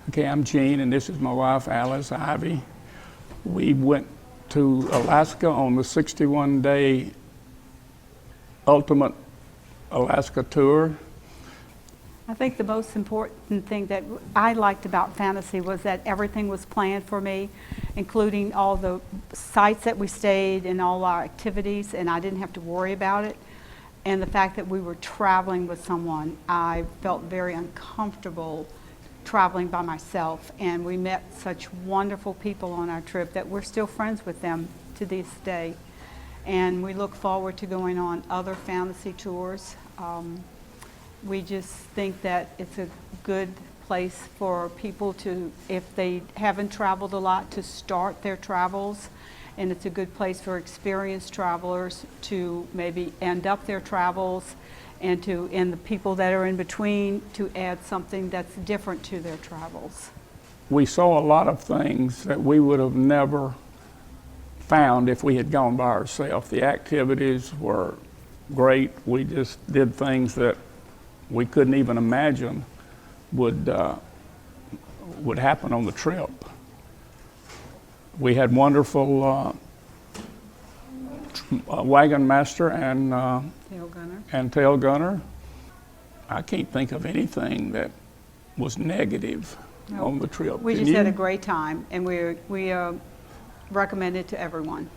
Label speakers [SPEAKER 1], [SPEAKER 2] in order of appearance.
[SPEAKER 1] Okay, I'm Gene, and this is my wife, Alice Ivy. We went to Alaska on the 61-day Ultimate Alaska Tour.
[SPEAKER 2] I think the most important thing that I liked about Fantasy was that everything was planned for me, including all the sites that we stayed and all our activities, and I didn't have to worry about it. And the fact that we were traveling with someone, I felt very uncomfortable traveling by myself, and we met such wonderful people on our trip that we're still friends with them to this day. And we look forward to going on other Fantasy tours. We just think that it's a good place for people to, if they haven't traveled a lot, to start their travels. And it's a good place for experienced travelers to maybe end up their travels, and the people that are in between to add something that's different to their travels.
[SPEAKER 1] We saw a lot of things that we would have never found if we had gone by ourselves. The activities were great. We just did things that we couldn't even imagine would happen on the trip. We had wonderful wagon master and tail gunner. I can't think of anything that was negative on the trip.
[SPEAKER 2] We just had a great time, and we recommend it to everyone.